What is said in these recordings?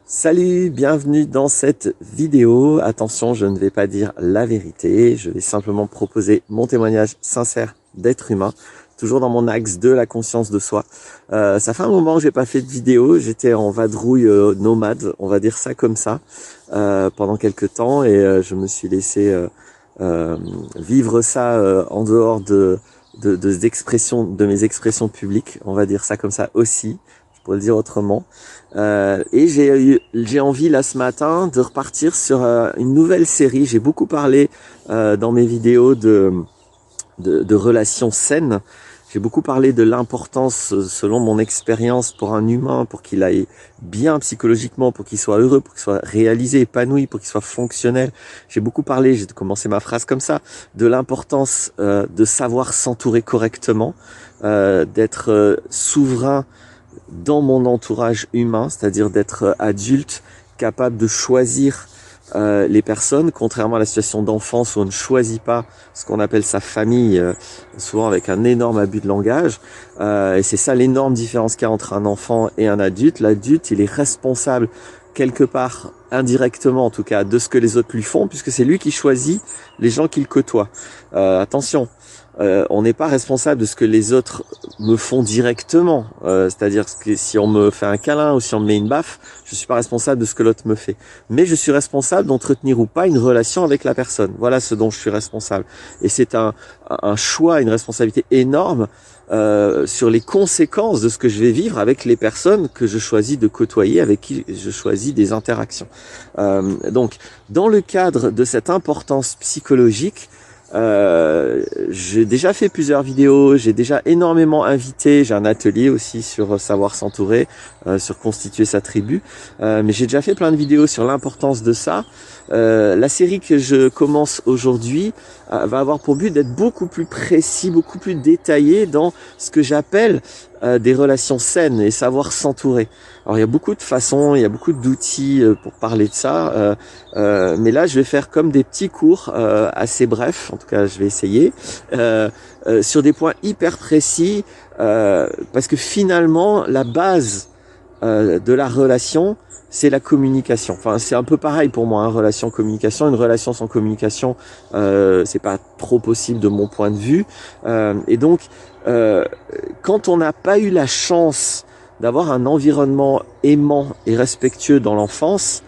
Salut, bienvenue dans cette vidéo. Attention, je ne vais pas dire la vérité, je vais simplement proposer mon témoignage sincère d'être humain, toujours dans mon axe de la conscience de soi. Ça fait un moment que j'ai pas fait de vidéo, j'étais en vadrouille nomade, on va dire ça comme ça, pendant quelques temps et je me suis laissé vivre ça en dehors de mes expressions publiques, on va dire ça comme ça aussi, pour le dire autrement. Et j'ai envie là ce matin de repartir sur une nouvelle série. J'ai beaucoup parlé dans mes vidéos de relations saines. J'ai beaucoup parlé de l'importance, selon mon expérience, pour un humain, pour qu'il aille bien psychologiquement, pour qu'il soit heureux, pour qu'il soit réalisé, épanoui, pour qu'il soit fonctionnel. J'ai beaucoup parlé, j'ai commencé ma phrase comme ça, de l'importance de savoir s'entourer correctement, d'être souverain dans mon entourage humain, c'est-à-dire d'être adulte, capable de choisir les personnes, contrairement à la situation d'enfance où on ne choisit pas ce qu'on appelle sa famille, souvent avec un énorme abus de langage. Et c'est ça l'énorme différence qu'il y a entre un enfant et un adulte. L'adulte, il est responsable quelque part, indirectement en tout cas, de ce que les autres lui font, puisque c'est lui qui choisit les gens qu'il côtoie. Attention, on n'est pas responsable de ce que les autres me font directement, c'est-à-dire que si on me fait un câlin ou si on me met une baffe, je suis pas responsable de ce que l'autre me fait. Mais je suis responsable d'entretenir ou pas une relation avec la personne. Voilà ce dont je suis responsable. Et c'est un choix, une responsabilité énorme sur les conséquences de ce que je vais vivre avec les personnes que je choisis de côtoyer, avec qui je choisis des interactions. Donc, dans le cadre de cette importance psychologique, j'ai déjà fait plusieurs vidéos, j'ai déjà énormément invité, j'ai un atelier aussi sur savoir s'entourer, sur constituer sa tribu, mais j'ai déjà fait plein de vidéos sur l'importance de ça. La série que je commence aujourd'hui va avoir pour but d'être beaucoup plus précis, beaucoup plus détaillé dans ce que j'appelle des relations saines et savoir s'entourer. Alors il y a beaucoup de façons, il y a beaucoup d'outils pour parler de ça, mais là je vais faire comme des petits cours assez brefs, en tout cas je vais essayer, sur des points hyper précis, parce que finalement la base de la relation, c'est la communication. Enfin, c'est un peu pareil pour moi, hein, relation communication. Une relation sans communication, c'est pas trop possible de mon point de vue. Et donc, quand on n'a pas eu la chance d'avoir un environnement aimant et respectueux dans l'enfance,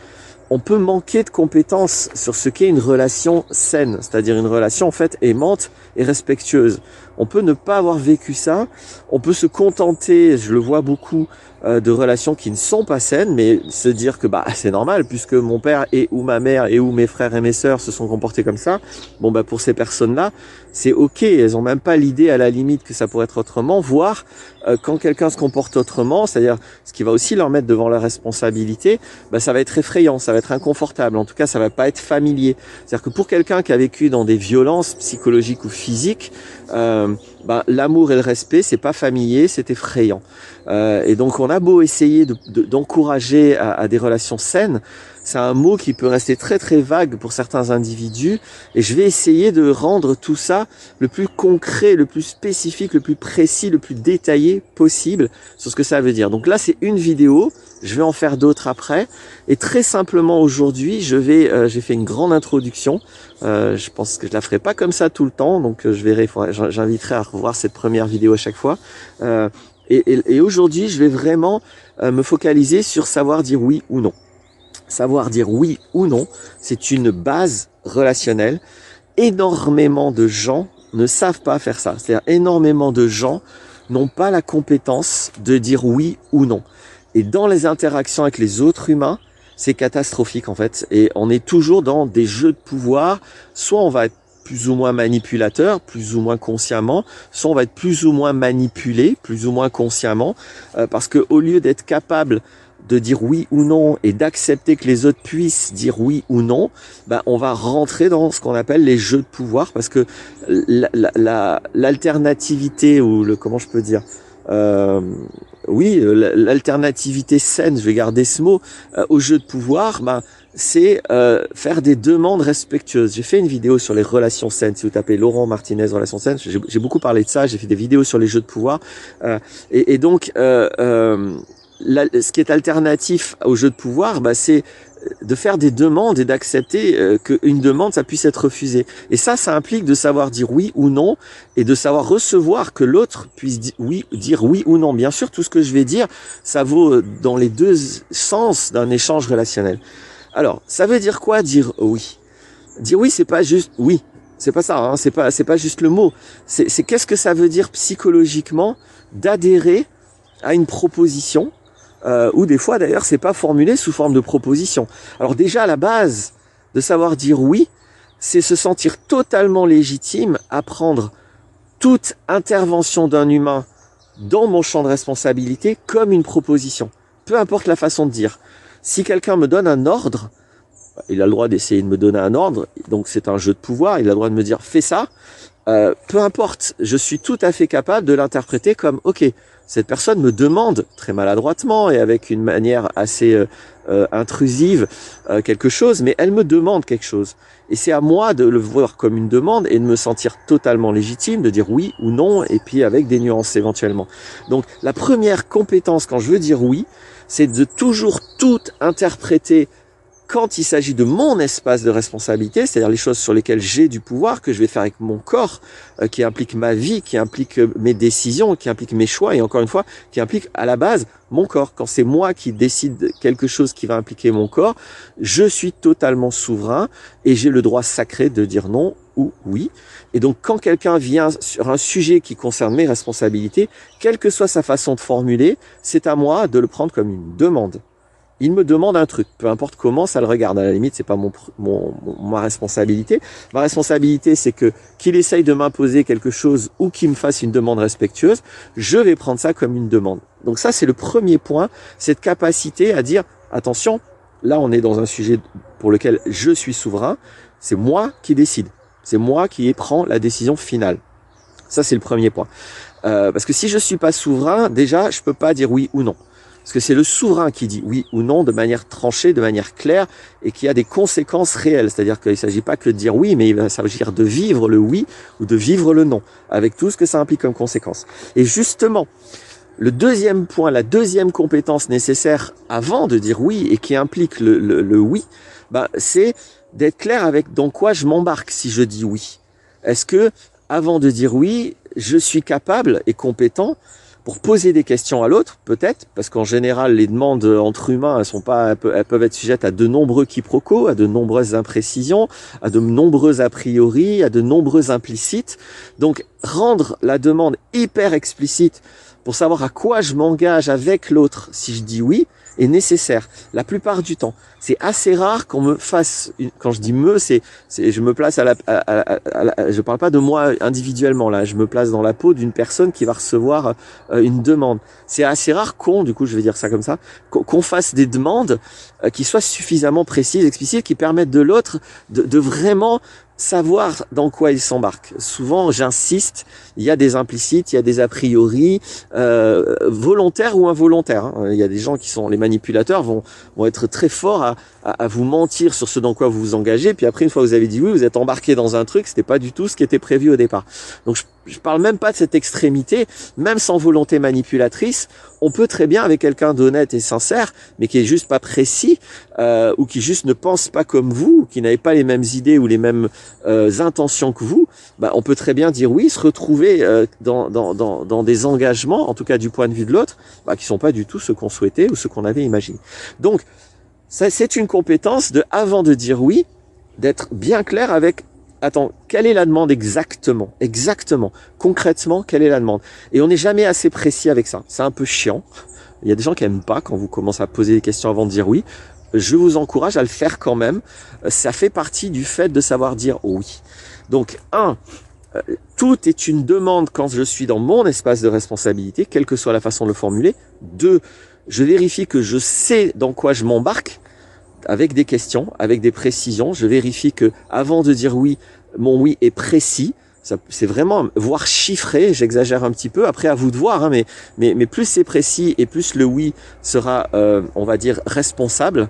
on peut manquer de compétences sur ce qu'est une relation saine, c'est-à-dire une relation en fait aimante et respectueuse. On peut ne pas avoir vécu ça, on peut se contenter, je le vois beaucoup, de relations qui ne sont pas saines, mais se dire que bah c'est normal puisque mon père et ou ma mère et ou mes frères et mes sœurs se sont comportés comme ça. Bon bah pour ces personnes-là, c'est ok, elles ont même pas l'idée à la limite que ça pourrait être autrement, voire quand quelqu'un se comporte autrement, c'est-à-dire ce qui va aussi leur mettre devant leur responsabilité, bah ça va être effrayant, ça va être inconfortable, en tout cas ça va pas être familier. C'est-à-dire que pour quelqu'un qui a vécu dans des violences psychologiques ou physiques, bah, l'amour et le respect, c'est pas familier, c'est effrayant. Et donc on a beau essayer d'encourager à des relations saines, c'est un mot qui peut rester très très vague pour certains individus, et je vais essayer de rendre tout ça le plus concret, le plus spécifique, le plus précis, le plus détaillé possible sur ce que ça veut dire. Donc là c'est une vidéo, je vais en faire d'autres après, et très simplement aujourd'hui j'ai fait une grande introduction. Je pense que je la ferai pas comme ça tout le temps, donc je verrai, j'inviterai à revoir cette première vidéo à chaque fois. Et aujourd'hui, je vais vraiment me focaliser sur savoir dire oui ou non. Savoir dire oui ou non, c'est une base relationnelle. Énormément de gens ne savent pas faire ça. C'est-à-dire énormément de gens n'ont pas la compétence de dire oui ou non. Et dans les interactions avec les autres humains, c'est catastrophique en fait. Et on est toujours dans des jeux de pouvoir. Soit on va être plus ou moins manipulateur, plus ou moins consciemment, soit on va être plus ou moins manipulé, plus ou moins consciemment, parce que au lieu d'être capable de dire oui ou non et d'accepter que les autres puissent dire oui ou non, ben on va rentrer dans ce qu'on appelle les jeux de pouvoir, parce que l'alternativité ou le comment je peux dire, oui, l'alternativité saine, je vais garder ce mot, au jeu de pouvoir, ben c'est faire des demandes respectueuses. J'ai fait une vidéo sur les relations saines. Si vous tapez Laurent Martinez relations saines, j'ai beaucoup parlé de ça. J'ai fait des vidéos sur les jeux de pouvoir. Et donc ce qui est alternatif au jeu de pouvoir, bah, c'est de faire des demandes et d'accepter qu'une demande, ça puisse être refusée. Et ça implique de savoir dire oui ou non et de savoir recevoir que l'autre puisse dire oui ou non. Bien sûr, tout ce que je vais dire, ça vaut dans les deux sens d'un échange relationnel. Alors, ça veut dire quoi dire oui? Dire oui, c'est pas juste oui. C'est pas ça, hein, c'est pas juste le mot. C'est qu'est-ce que ça veut dire psychologiquement d'adhérer à une proposition, ou des fois d'ailleurs c'est pas formulé sous forme de proposition. Alors déjà à la base de savoir dire oui, c'est se sentir totalement légitime à prendre toute intervention d'un humain dans mon champ de responsabilité comme une proposition. Peu importe la façon de dire. Si quelqu'un me donne un ordre, il a le droit d'essayer de me donner un ordre, donc c'est un jeu de pouvoir, il a le droit de me dire fais ça, peu importe, je suis tout à fait capable de l'interpréter comme ok, cette personne me demande très maladroitement et avec une manière assez intrusive quelque chose, mais elle me demande quelque chose. Et c'est à moi de le voir comme une demande et de me sentir totalement légitime, de dire oui ou non, et puis avec des nuances éventuellement. Donc la première compétence quand je veux dire oui, c'est de toujours tout interpréter quand il s'agit de mon espace de responsabilité, c'est-à-dire les choses sur lesquelles j'ai du pouvoir, que je vais faire avec mon corps, qui implique ma vie, qui implique mes décisions, qui implique mes choix, et encore une fois, qui implique à la base mon corps. Quand c'est moi qui décide quelque chose qui va impliquer mon corps, je suis totalement souverain et j'ai le droit sacré de dire non ou oui. Et donc quand quelqu'un vient sur un sujet qui concerne mes responsabilités, quelle que soit sa façon de formuler, c'est à moi de le prendre comme une demande. Il me demande un truc, peu importe comment ça le regarde, à la limite c'est pas ma responsabilité. Ma responsabilité c'est que qu'il essaye de m'imposer quelque chose ou qu'il me fasse une demande respectueuse, je vais prendre ça comme une demande. Donc ça c'est le premier point, cette capacité à dire attention, là on est dans un sujet pour lequel je suis souverain, c'est moi qui décide, c'est moi qui prends la décision finale. Ça c'est le premier point. Parce que si je suis pas souverain, déjà je peux pas dire oui ou non. Parce que c'est le souverain qui dit oui ou non de manière tranchée, de manière claire, et qui a des conséquences réelles. C'est-à-dire qu'il ne s'agit pas que de dire oui, mais il va s'agir de vivre le oui ou de vivre le non, avec tout ce que ça implique comme conséquence. Et justement, le deuxième point, la deuxième compétence nécessaire avant de dire oui, et qui implique le oui, bah, c'est d'être clair avec dans quoi je m'embarque si je dis oui. Est-ce que, avant de dire oui, je suis capable et compétent pour poser des questions à l'autre, peut-être, parce qu'en général, les demandes entre humains, elles peuvent être sujettes à de nombreux quiproquos, à de nombreuses imprécisions, à de nombreux a priori, à de nombreux implicites. Donc, rendre la demande hyper explicite pour savoir à quoi je m'engage avec l'autre si je dis oui, est nécessaire. La plupart du temps, c'est assez rare qu'on me fasse. Quand je dis me, je me place je parle pas de moi individuellement là. Je me place dans la peau d'une personne qui va recevoir une demande. C'est assez rare du coup, je vais dire ça comme ça, qu'on fasse des demandes qui soient suffisamment précises, explicites, qui permettent de l'autre de vraiment savoir dans quoi il s'embarque. Souvent, j'insiste, il y a des implicites, il y a des a priori, volontaires ou involontaires. Hein. Il y a des gens qui sont, les manipulateurs vont être très forts à vous mentir sur ce dans quoi vous vous engagez, puis après, une fois que vous avez dit oui, vous êtes embarqué dans un truc, c'était pas du tout ce qui était prévu au départ. Donc, je parle même pas de cette extrémité, même sans volonté manipulatrice, on peut très bien, avec quelqu'un d'honnête et sincère, mais qui est juste pas précis, ou qui juste ne pense pas comme vous, ou qui n'avait pas les mêmes idées ou les mêmes intentions que vous, bah, on peut très bien dire oui, se retrouver dans des engagements, en tout cas du point de vue de l'autre, bah, qui sont pas du tout ce qu'on souhaitait ou ce qu'on avait imaginé. Donc, ça, c'est une compétence avant de dire oui, d'être bien clair avec attends, quelle est la demande exactement? Exactement, concrètement, quelle est la demande? Et on n'est jamais assez précis avec ça. C'est un peu chiant. Il y a des gens qui aiment pas quand vous commencez à poser des questions avant de dire oui. Je vous encourage à le faire quand même. Ça fait partie du fait de savoir dire oui. Donc, tout est une demande quand je suis dans mon espace de responsabilité, quelle que soit la façon de le formuler. 2, je vérifie que je sais dans quoi je m'embarque, avec des questions, avec des précisions. Je vérifie que avant de dire oui, mon oui est précis. C'est vraiment, voire chiffré, j'exagère un petit peu, après à vous de voir, hein, mais plus c'est précis et plus le oui sera, on va dire, responsable.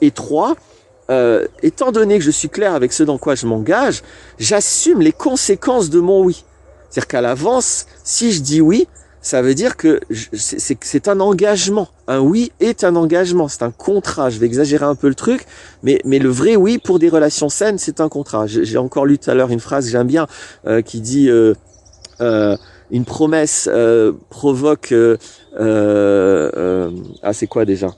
Et 3, étant donné que je suis clair avec ce dans quoi je m'engage, j'assume les conséquences de mon oui. C'est-à-dire qu'à l'avance, si je dis oui, ça veut dire que c'est un engagement. Un oui est un engagement, c'est un contrat. Je vais exagérer un peu le truc, mais le vrai oui pour des relations saines, c'est un contrat. J'ai encore lu tout à l'heure une phrase que j'aime bien qui dit une promesse provoque ah c'est quoi déjà?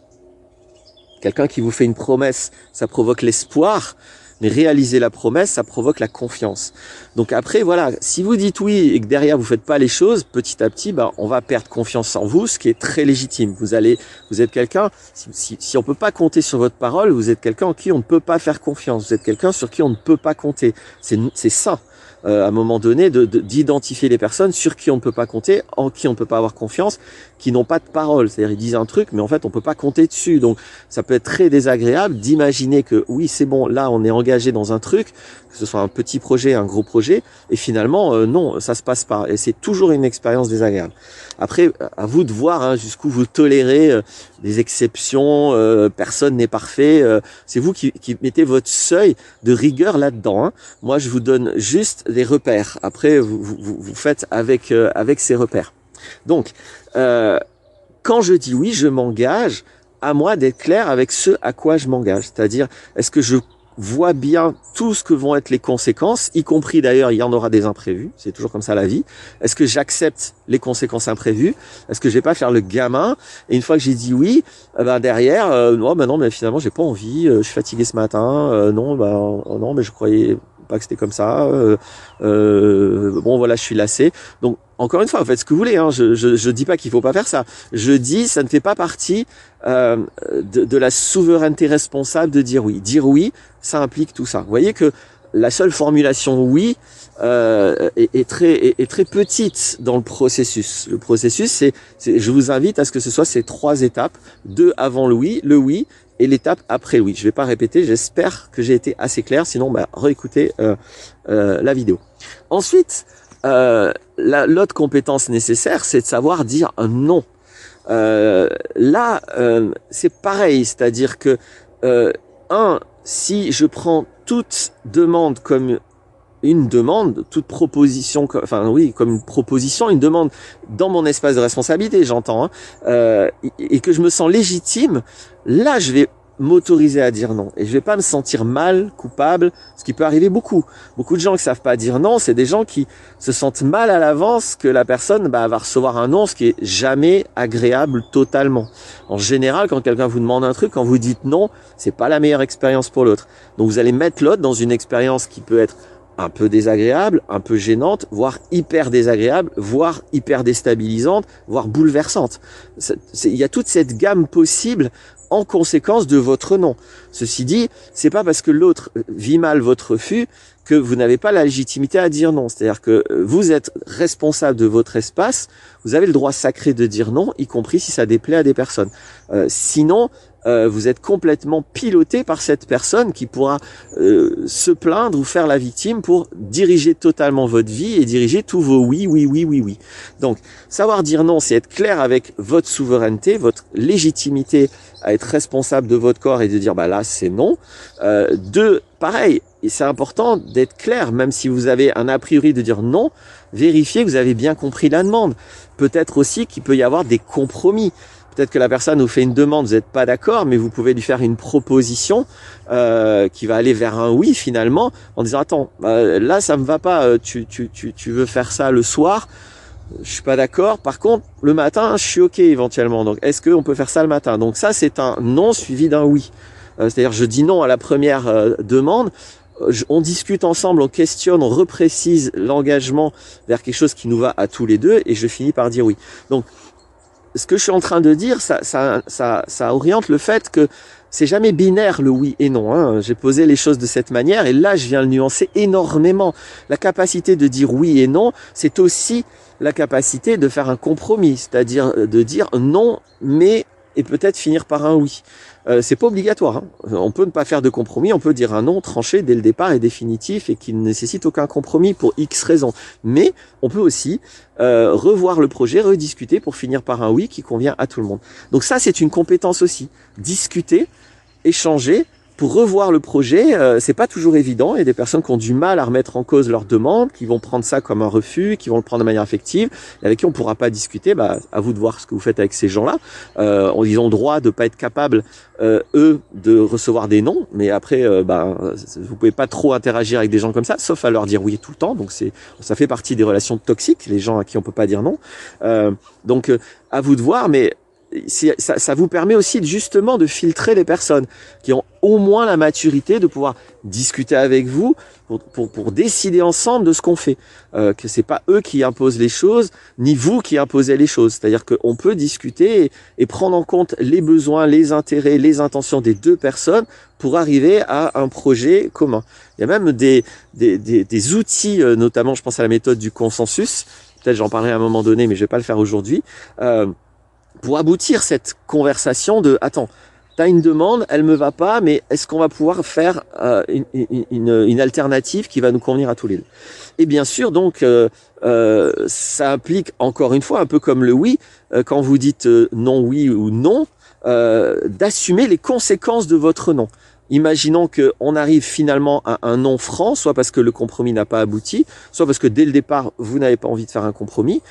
Quelqu'un qui vous fait une promesse, ça provoque l'espoir. Mais réaliser la promesse, ça provoque la confiance. Donc après, voilà, si vous dites oui et que derrière vous faites pas les choses, petit à petit, on va perdre confiance en vous, ce qui est très légitime. Vous êtes quelqu'un, si on peut pas compter sur votre parole, vous êtes quelqu'un en qui on ne peut pas faire confiance. Vous êtes quelqu'un sur qui on ne peut pas compter. C'est sain. À un moment donné, d'identifier les personnes sur qui on ne peut pas compter, en qui on ne peut pas avoir confiance, qui n'ont pas de parole. C'est-à-dire, ils disent un truc, mais en fait, on peut pas compter dessus. Donc, ça peut être très désagréable d'imaginer que, oui, c'est bon, là, on est engagé dans un truc, que ce soit un petit projet, un gros projet, et finalement, non, ça se passe pas. Et c'est toujours une expérience désagréable. Après, à vous de voir jusqu'où vous tolérez des exceptions, personne n'est parfait. C'est vous qui mettez votre seuil de rigueur là-dedans. Moi, je vous donne juste des repères. Après, vous faites avec ces repères. Donc, quand je dis oui, je m'engage, à moi d'être clair avec ce à quoi je m'engage. C'est-à-dire, est-ce que je vois bien tout ce que vont être les conséquences, y compris d'ailleurs, il y en aura des imprévus, c'est toujours comme ça la vie. Est-ce que j'accepte les conséquences imprévues? Est-ce que je vais pas faire le gamin? Et une fois que j'ai dit oui, derrière, non, mais finalement j'ai pas envie, je suis fatigué ce matin, non, mais je croyais pas que c'était comme ça. Bon voilà, je suis lassé. Donc encore une fois, vous faites ce que vous voulez. Je dis pas qu'il faut pas faire ça. Je dis, ça ne fait pas partie de la souveraineté responsable de dire oui. Dire oui, ça implique tout ça. Vous voyez que la seule formulation oui est très petite dans le processus. Le processus, je vous invite à ce que ce soit ces 3 étapes, 2 avant le oui et l'étape après le oui. Je vais pas répéter, j'espère que j'ai été assez clair, sinon réécoutez la vidéo. Ensuite, l'autre compétence nécessaire, c'est de savoir dire un non. C'est pareil, c'est-à-dire que si je prends toute demande comme une demande, toute proposition, comme une proposition, une demande dans mon espace de responsabilité, j'entends, et que je me sens légitime, là je vais m'autoriser à dire non. Et je vais pas me sentir mal, coupable, ce qui peut arriver beaucoup. Beaucoup de gens qui savent pas dire non, c'est des gens qui se sentent mal à l'avance que la personne va recevoir un non, ce qui est jamais agréable totalement. En général, quand quelqu'un vous demande un truc, quand vous dites non, c'est pas la meilleure expérience pour l'autre. Donc vous allez mettre l'autre dans une expérience qui peut être un peu désagréable, un peu gênante, voire hyper désagréable, voire hyper déstabilisante, voire bouleversante. Il y a toute cette gamme possible en conséquence de votre non. Ceci dit, c'est pas parce que l'autre vit mal votre refus que vous n'avez pas la légitimité à dire non. C'est-à-dire que vous êtes responsable de votre espace, vous avez le droit sacré de dire non, y compris si ça déplaît à des personnes. Sinon, vous êtes complètement piloté par cette personne qui pourra se plaindre ou faire la victime pour diriger totalement votre vie et diriger tous vos oui. Donc, savoir dire non, c'est être clair avec votre souveraineté, votre légitimité à être responsable de votre corps et de dire là c'est non. 2, pareil, et c'est important d'être clair, même si vous avez un a priori de dire non, vérifiez que vous avez bien compris la demande. Peut-être aussi qu'il peut y avoir des compromis. Peut-être que la personne vous fait une demande, vous n'êtes pas d'accord, mais vous pouvez lui faire une proposition qui va aller vers un oui finalement, en disant attends, là ça me va pas, tu veux faire ça le soir, je suis pas d'accord. Par contre, le matin, je suis ok éventuellement. Donc est-ce qu'on peut faire ça le matin? Donc ça c'est un non suivi d'un oui. C'est-à-dire je dis non à la première demande. On discute ensemble, on questionne, on reprécise l'engagement vers quelque chose qui nous va à tous les deux et je finis par dire oui. Donc ce que je suis en train de dire, ça oriente le fait que c'est jamais binaire le oui et non. J'ai posé les choses de cette manière et là je viens le nuancer énormément. La capacité de dire oui et non, c'est aussi la capacité de faire un compromis, c'est-à-dire de dire non mais et peut-être finir par un oui. C'est pas obligatoire. On peut ne pas faire de compromis, on peut dire un non tranché dès le départ et définitif et qui ne nécessite aucun compromis pour X raisons. Mais on peut aussi revoir le projet, rediscuter pour finir par un oui qui convient à tout le monde. Donc ça, c'est une compétence aussi. Discuter, échanger pour revoir le projet, c'est pas toujours évident. Il y a des personnes qui ont du mal à remettre en cause leur demande, qui vont prendre ça comme un refus, qui vont le prendre de manière affective, et avec qui on pourra pas discuter. Bah, à vous de voir ce que vous faites avec ces gens-là. Ils ont le droit de pas être capables, eux, de recevoir des noms, mais après, vous pouvez pas trop interagir avec des gens comme ça, sauf à leur dire oui tout le temps. Donc ça fait partie des relations toxiques, les gens à qui on peut pas dire non. À vous de voir, mais ça vous permet aussi justement de filtrer les personnes qui ont au moins la maturité de pouvoir discuter avec vous pour décider ensemble de ce qu'on fait. Que c'est pas eux qui imposent les choses, ni vous qui imposez les choses. C'est-à-dire qu'on peut discuter et prendre en compte les besoins, les intérêts, les intentions des deux personnes pour arriver à un projet commun. Il y a même des outils, notamment je pense à la méthode du consensus, peut-être j'en parlerai à un moment donné, mais je vais pas le faire aujourd'hui, pour aboutir cette conversation de « Attends, tu as une demande, elle me va pas, mais est-ce qu'on va pouvoir faire une alternative qui va nous convenir à tous les deux ?» Et bien sûr, donc, ça implique, encore une fois, un peu comme le oui, quand vous dites non, oui ou non, d'assumer les conséquences de votre non. Imaginons qu'on arrive finalement à un non franc, soit parce que le compromis n'a pas abouti, soit parce que dès le départ, vous n'avez pas envie de faire un compromis.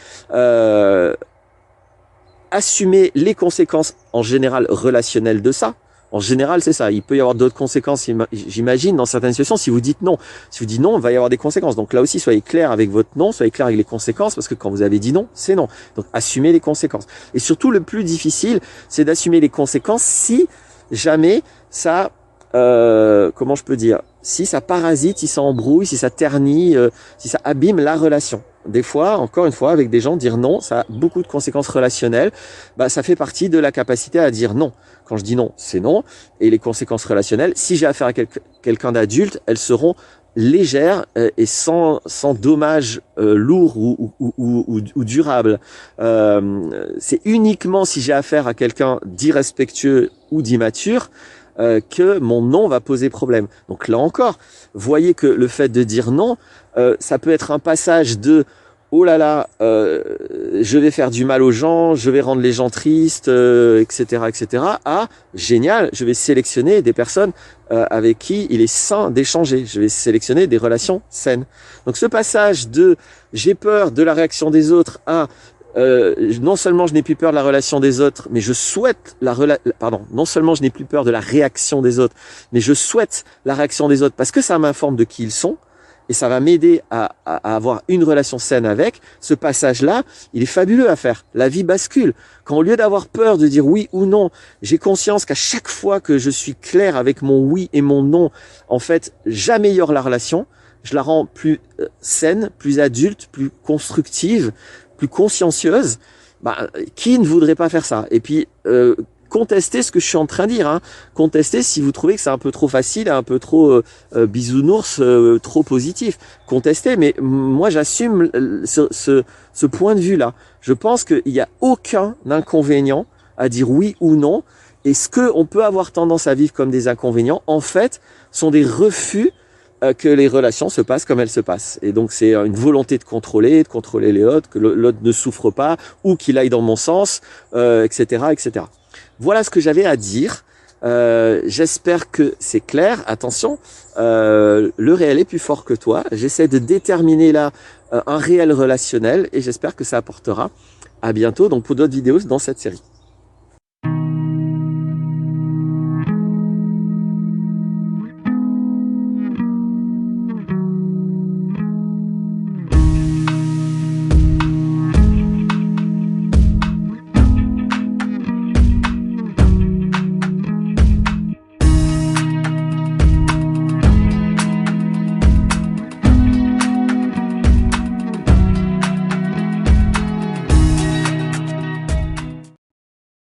Assumer les conséquences en général relationnelles de ça. En général, c'est ça. Il peut y avoir d'autres conséquences, j'imagine, dans certaines situations. Si vous dites non, si vous dites non, il va y avoir des conséquences. Donc là aussi, soyez clair avec votre non, soyez clair avec les conséquences, parce que quand vous avez dit non, c'est non. Donc assumez les conséquences. Et surtout, le plus difficile, c'est d'assumer les conséquences si jamais ça, comment je peux dire, si ça parasite, si ça embrouille, si ça ternit, si ça abîme la relation. Des fois, encore une fois, avec des gens, dire non, ça a beaucoup de conséquences relationnelles. Bah, ça fait partie de la capacité à dire non. Quand je dis non, c'est non. Et les conséquences relationnelles, si j'ai affaire à quelqu'un d'adulte, elles seront légères et sans dommages lourds ou durables. C'est uniquement si j'ai affaire à quelqu'un d'irrespectueux ou d'immature que mon non va poser problème. Donc là encore, voyez que le fait de dire non, ça peut être un passage de oh là là, je vais faire du mal aux gens, je vais rendre les gens tristes, etc., etc., à génial, je vais sélectionner des personnes avec qui il est sain d'échanger. Je vais sélectionner des relations saines. Donc ce passage de j'ai peur de la réaction des autres à non seulement je n'ai plus peur de la relation des autres, mais je souhaite non seulement je n'ai plus peur de la réaction des autres, mais je souhaite la réaction des autres parce que ça m'informe de qui ils sont et ça va m'aider à avoir une relation saine avec. Ce passage-là, il est fabuleux à faire. La vie bascule. Quand au lieu d'avoir peur de dire oui ou non, j'ai conscience qu'à chaque fois que je suis clair avec mon oui et mon non, en fait, j'améliore la relation, je la rends plus saine, plus adulte, plus constructive, plus consciencieuse, bah, qui ne voudrait pas faire ça? Et puis, contestez ce que je suis en train de dire. Hein. Contestez si vous trouvez que c'est un peu trop facile, un peu trop bisounours, trop positif. Contestez, mais moi j'assume ce point de vue-là. Je pense qu'il n'y a aucun inconvénient à dire oui ou non. Et ce qu'on peut avoir tendance à vivre comme des inconvénients, en fait, sont des refus que les relations se passent comme elles se passent. Et donc, c'est une volonté de contrôler les autres, que l'autre ne souffre pas, ou qu'il aille dans mon sens, etc., etc. Voilà ce que j'avais à dire. J'espère que c'est clair. Attention, le réel est plus fort que toi. J'essaie de déterminer là un réel relationnel et j'espère que ça apportera. À bientôt donc pour d'autres vidéos dans cette série.